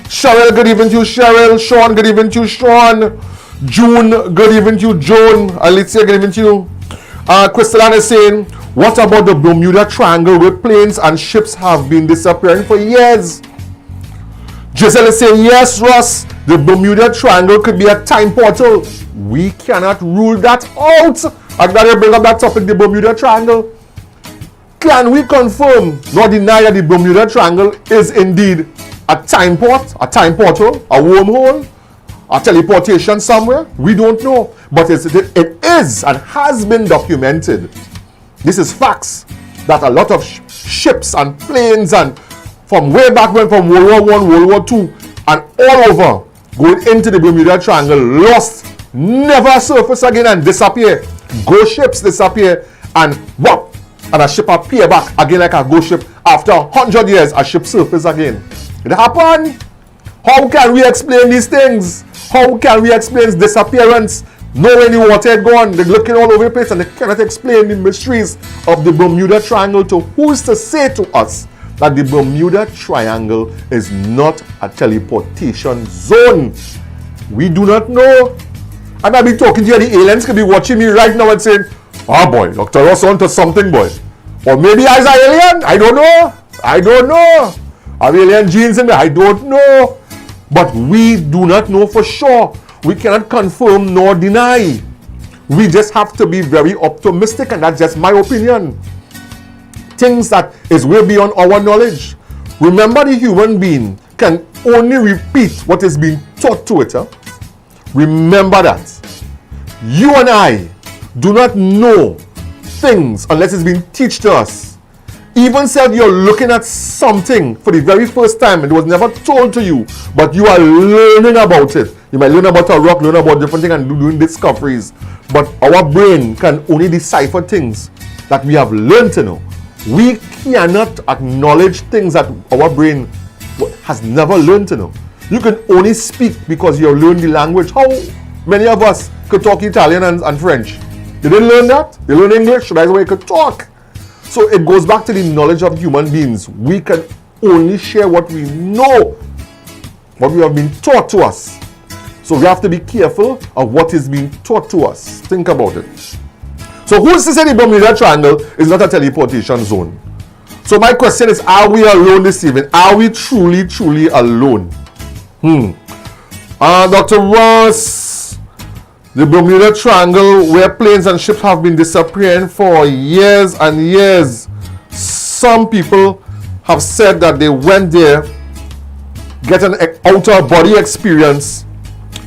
Cheryl, good evening to you, Cheryl. Sean, good evening to you, Sean. June, good evening to you, Joan. Alicia, good evening to you. Crystalline is saying, what about the Bermuda Triangle where planes and ships have been disappearing for years? Giselle is saying, yes, Ross, the Bermuda Triangle could be a time portal. We cannot rule that out. I'm glad you bring up that topic, the Bermuda Triangle. Can we confirm, nor deny that the Bermuda Triangle is indeed a time portal, a wormhole, a teleportation somewhere? We don't know. But it is and has been documented. This is facts that a lot of ships and planes and from way back when, from World War I, World War II, and all over, going into the Bermuda Triangle, lost, never surface again and disappear. ghost ships disappear and whop, and a ship appear back again like a ghost ship. After 100 years, a ship surface again. It happened. How can we explain these things? How can we explain disappearance? Knowing the water had gone, they're looking all over the place and they cannot explain the mysteries of the Bermuda Triangle. To who's to say to us that the Bermuda Triangle is not a teleportation zone? We do not know. I might be talking to you, the aliens could be watching me right now and saying, "Ah boy, Dr. Ross onto something, boy." Or maybe as an alien, I don't know. I don't know. Are alien genes in there? I don't know. But we do not know for sure. We cannot confirm nor deny. We just have to be very optimistic, and that's just my opinion. Things that is way beyond our knowledge. Remember, the human being can only repeat what is being taught to it. Remember that. You and I do not know things unless it's been taught to us. Even said you're looking at something for the very first time and it was never told to you, but you are learning about it. You might learn about a rock, learn about different things and doing discoveries. But our brain can only decipher things that we have learned to know. We cannot acknowledge things that our brain has never learned to know. You can only speak because you have learned the language. How many of us could talk Italian and French? They didn't learn that. They learned English, so that's why you could talk. So it goes back to the knowledge of human beings. We can only share what we know, what we have been taught to us. So we have to be careful of what is being taught to us. Think about it. So who's to say the Bermuda Triangle is not a teleportation zone? So my question is, are we alone this evening? Are we truly, truly alone? Dr. Ross, the Bermuda Triangle, where planes and ships have been disappearing for years and years. Some people have said that they went there, get an outer body experience,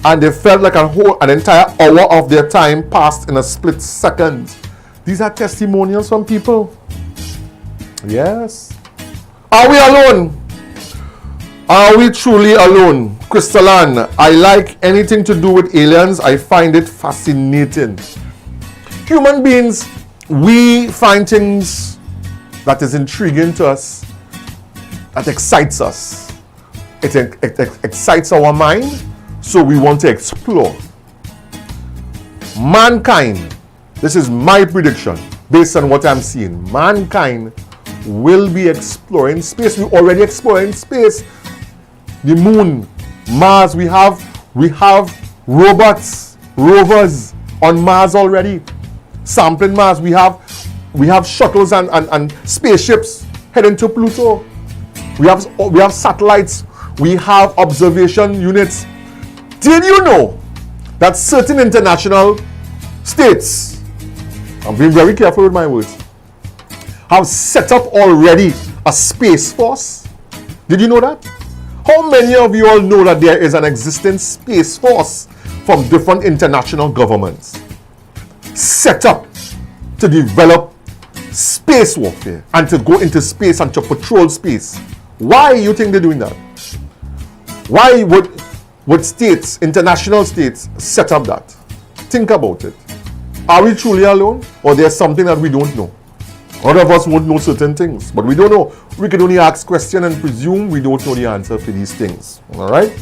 and they felt like an entire hour of their time passed in a split second. These are testimonials from people. Yes. Are we alone? Are we truly alone? Crystalline, I like anything to do with aliens. I find it fascinating. Human beings, we find things that is intriguing to us, that excites us. It excites our mind, so we want to explore. Mankind, this is my prediction based on what I'm seeing. Mankind will be exploring space. We're already exploring space. The moon, Mars, we have robots, rovers on Mars already. Sampling Mars, we have shuttles and spaceships heading to Pluto. We have satellites, we have observation units. Did you know that certain international states, I'm being very careful with my words, have set up already a space force? Did you know that? How many of you all know that there is an existing space force from different international governments set up to develop space warfare and to go into space and to patrol space? Why do you think they're doing that? Why would states, international states, set up that? Think about it. Are we truly alone, or there's something that we don't know? All of us won't know certain things, but we don't know. We can only ask questions and presume we don't know the answer for these things. All right?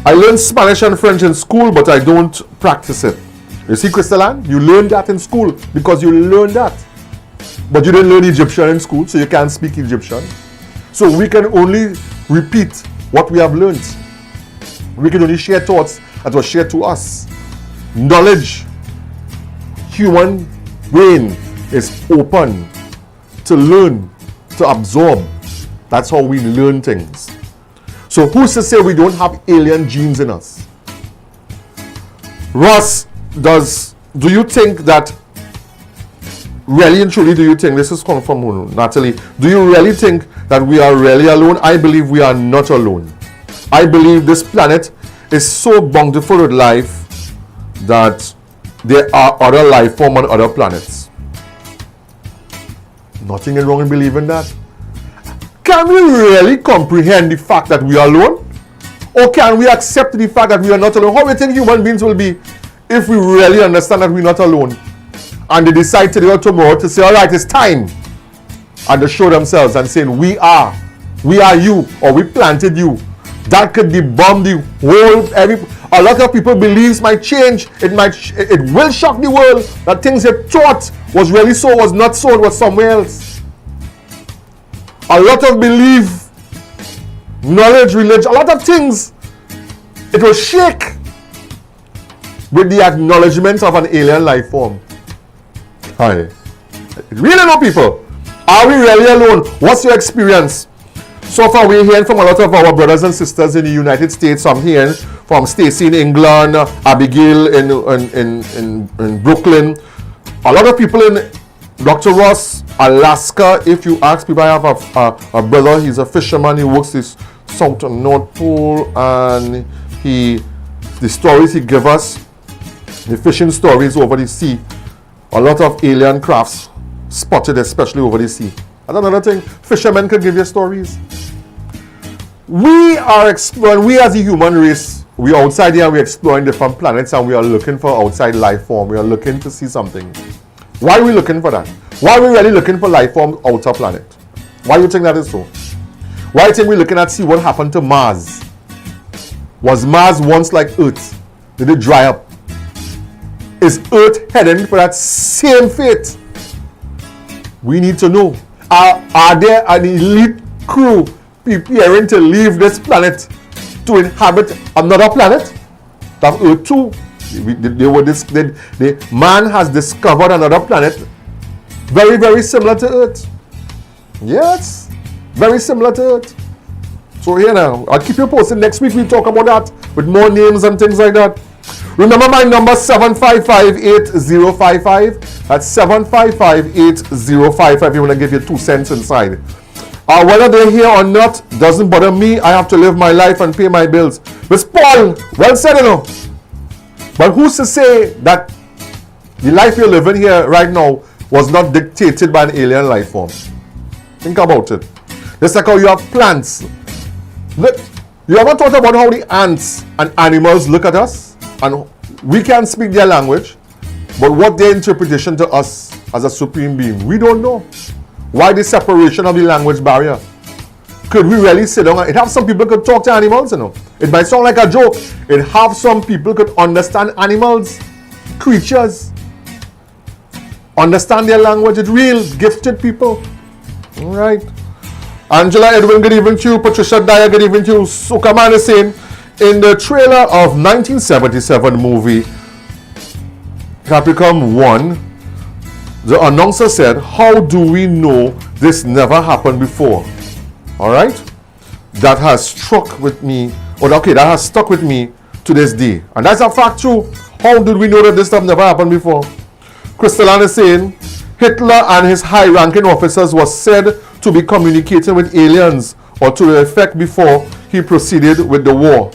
I learned Spanish and French in school, but I don't practice it. You see, Crystalline, you learned that in school because you learned that. But you didn't learn Egyptian in school, so you can't speak Egyptian. So we can only repeat what we have learned. We can only share thoughts that were shared to us. Knowledge, human brain is open to learn, to absorb. That's how we learn things. So who's to say we don't have alien genes in us? Ross, do you think that, really and truly, do you think, this is coming from Natalie, do you really think that we are really alone? I believe we are not alone. I believe this planet is so bountiful with life that there are other life forms on other planets. Nothing is wrong in believing that. Can we really comprehend the fact that we are alone? Or can we accept the fact that we are not alone? How do you think human beings will be if we really understand that we're not alone, and they decide today or tomorrow to say, all right, it's time, and they show themselves and saying, we are you, or we planted you, that could debomb the whole, a lot of people beliefs might change. It will shock the world that things they thought was really so, was not so, it was somewhere else. A lot of belief, knowledge, religion, a lot of things, it will shake with the acknowledgement of an alien life form. Hi. Really know, people, are we really alone? What's your experience? So far, we're hearing from a lot of our brothers and sisters in the United States. I'm hearing from Stacy in England, Abigail in Brooklyn. A lot of people in Dr. Ross, Alaska. If you ask people, I have a brother, he's a fisherman, he works this South and North Pole, and the stories he gives us, the fishing stories over the sea, a lot of alien crafts spotted, especially over the sea. That's another thing, fishermen can give you stories. We are exploring, we as a human race, we are outside here and we're exploring different planets and we are looking for outside life form. We are looking to see something. Why are we looking for that? Why are we really looking for life form outer planet? Why do you think that is so? Why do you think we're looking at see what happened to Mars? Was Mars once like Earth? Did it dry up? Is Earth heading for that same fate? We need to know. Are there an elite crew preparing to leave this planet to inhabit another planet? That Earth too. Man has discovered another planet very, very similar to Earth. Yes, very similar to Earth. So here now, I'll keep you posted. Next week we'll talk about that with more names and things like that. Remember my number, 755-8055. That's 755-8055 if you want to give your 2 cents inside. Whether they're here or not doesn't bother me. I have to live my life and pay my bills. Miss Paul, well said, you know. But who's to say that the life you're living here right now was not dictated by an alien life form? Think about it. Just like how you have plants. Look, you ever thought about how the ants and animals look at us? And we can't speak their language, but what their interpretation to us as a supreme being, we don't know. Why the separation of the language barrier? Could we really sit down? It have some people could talk to animals, you know. It might sound like a joke. It have some people could understand animals, creatures, understand their language. It's real, gifted people. All right. Angela Edwin, good evening to you. Patricia Dyer, good evening to you. Sukaman is saying, in the trailer of 1977 movie Capricorn 1, the announcer said, how do we know this never happened before? All right? That has struck with me, that has stuck with me to this day. And that's a fact too. How did we know that this stuff never happened before? Crystalline is saying, Hitler and his high-ranking officers was said to be communicating with aliens or to the effect before he proceeded with the war.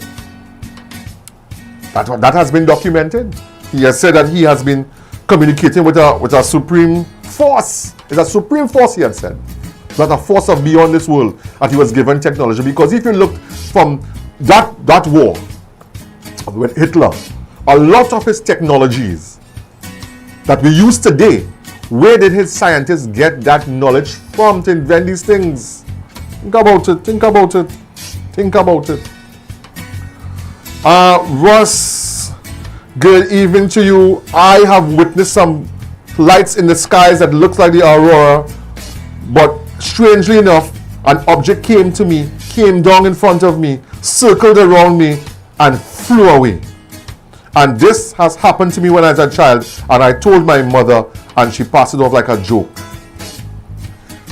That has been documented. He has said that he has been communicating with a supreme force. It's a supreme force, he had said. Not a force of beyond this world that he was given technology. Because if you look from that war with Hitler, a lot of his technologies that we use today, where did his scientists get that knowledge from to invent these things? Think about it. Think about it. Think about it. Ross, good evening to you. I have witnessed some lights in the skies that looks like the aurora, but strangely enough, an object came down in front of me, circled around me, and flew away. And this has happened to me when I was a child, and I told my mother, and she passed it off like a joke.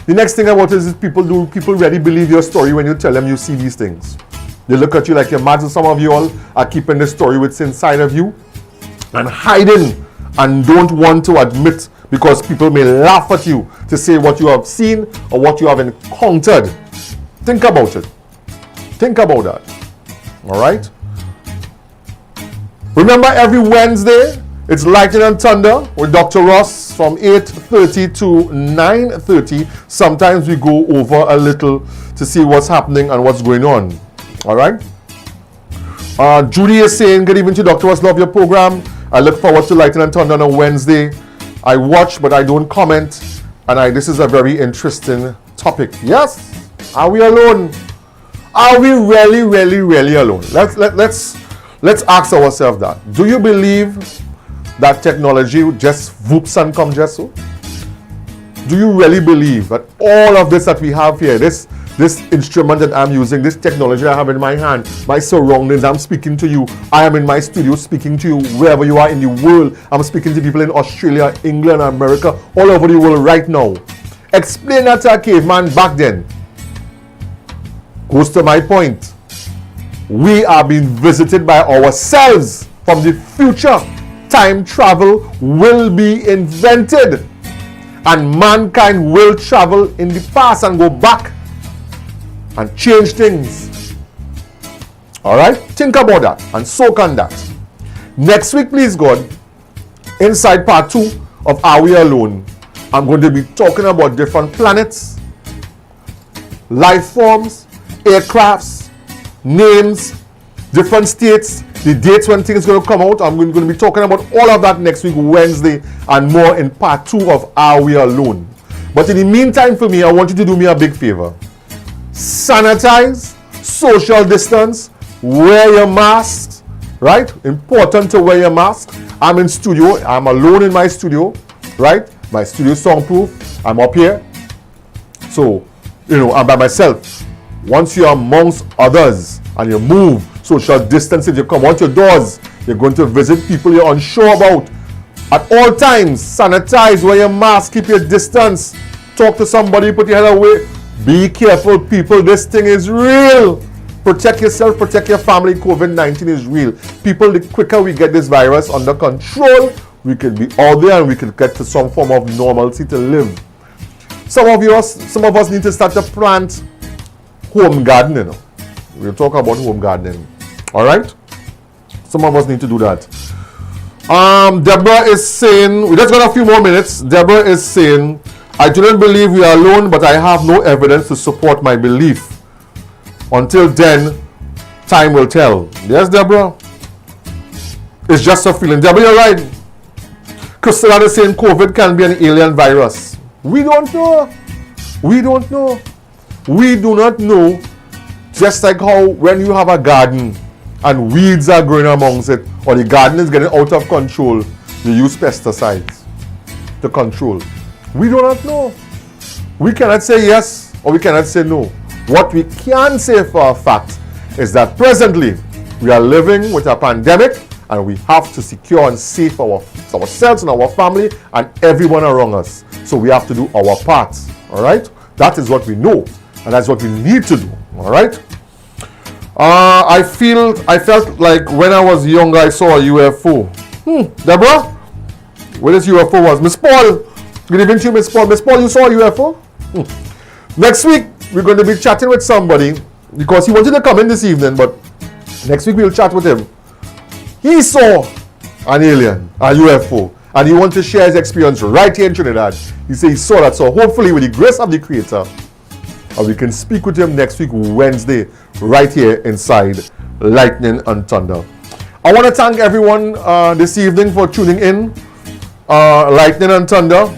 The next thing about it is people really believe your story when you tell them you see these things. They look at you like you're mad. So some of you all are keeping the story what's inside of you and hiding and don't want to admit because people may laugh at you to say what you have seen or what you have encountered. Think about it. Think about that. All right? Remember, every Wednesday, it's Lightning and Thunder with Dr. Ross from 8:30 to 9:30. Sometimes we go over a little to see what's happening and what's going on. All right? Judy is saying, good evening to Dr. Ross, love your program. I look forward to Lightning and Thunder on a Wednesday. I watch, but I don't comment. And this is a very interesting topic. Yes? Are we alone? Are we really, really, really alone? Let's ask ourselves that. Do you believe that technology just whoops and comes just so? Do you really believe that all of this that we have here, this instrument that I'm using, this technology I have in my hand, my surroundings, I'm speaking to you, I am in my studio speaking to you wherever you are in the world, I'm speaking to people in Australia, England, America, all over the world right now. Explain that to a caveman back then. Goes to my point. We are being visited by ourselves from the future. Time travel will be invented. And mankind will travel in the past and go back and change things. Alright? Think about that and soak on that. Next week, please God, inside part 2 of Are We Alone, I'm going to be talking about different planets, life forms, aircrafts, names, different states, the dates when things are going to come out. I'm going to be talking about all of that next week, Wednesday, and more in part 2 of Are We Alone. But in the meantime, for me, I want you to do me a big favor. Sanitize, social distance, wear your masks, right? Important to wear your mask. I'm in studio. I'm alone in my studio, right? My studio is soundproof. I'm up here. So, I'm by myself. Once you're amongst others and you move, social distancing, you come out your doors, you're going to visit people you're unsure about. At all times, sanitize, wear your mask, keep your distance, talk to somebody, put your head away. Be careful, people. This thing is real. Protect yourself, protect your family. COVID-19 is real. People, the quicker we get this virus under control, we can be out there and we can get to some form of normalcy to live. Some of us need to start to plant home gardening. We'll talk about home gardening. All right? Some of us need to do that. Deborah is saying, we just got a few more minutes. Deborah is saying, I do not believe we are alone, but I have no evidence to support my belief. Until then, time will tell. Yes, Deborah? It's just a feeling. Deborah, you're right. Christina is saying COVID can be an alien virus. We don't know. We don't know. We do not know. Just like how when you have a garden and weeds are growing amongst it, or the garden is getting out of control, you use pesticides to control. We do not know. We cannot say yes or we cannot say no. What we can say for a fact is that presently we are living with a pandemic and we have to secure and save ourselves and our family and everyone around us. So we have to do our part. All right? That is what we know and that's what we need to do. All right? I felt like when I was younger I saw a UFO. Deborah? Where this UFO was? Miss Paul. Good evening to you, Miss Paul. Miss Paul, you saw a UFO? Next week, we're going to be chatting with somebody because he wanted to come in this evening, but next week we'll chat with him. He saw an alien, a UFO, and he wanted to share his experience right here in Trinidad. He said he saw that, so hopefully with the grace of the Creator, we can speak with him next week, Wednesday, right here inside Lightning and Thunder. I want to thank everyone this evening for tuning in. Lightning and Thunder.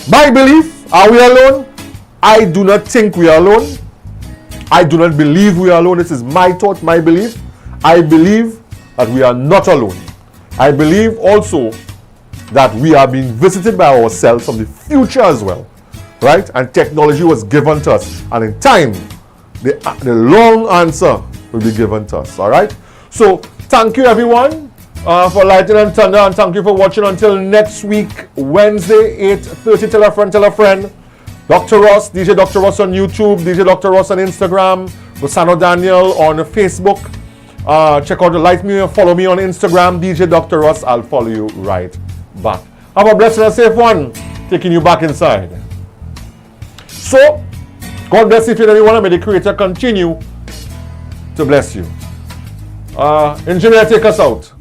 My belief, are we alone? I do not think we are alone. I do not believe we are alone. This is my thought, my belief. I believe that we are not alone. I believe also that we are being visited by ourselves from the future as well. Right? And technology was given to us. And in time, the long answer will be given to us. Alright? So, thank you everyone for Lightning and Thunder, and thank you for watching until next week, Wednesday, 8:30. Tell a friend. Dr. Ross, DJ Dr. Ross on YouTube, DJ Dr. Ross on Instagram, Rosano Daniel on Facebook. Check out the Light Me, follow me on Instagram, DJ Dr. Ross. I'll follow you right back. Have a blessed and safe one, taking you back inside. So, God bless each and everyone, and may the Creator continue to bless you. Engineer, take us out.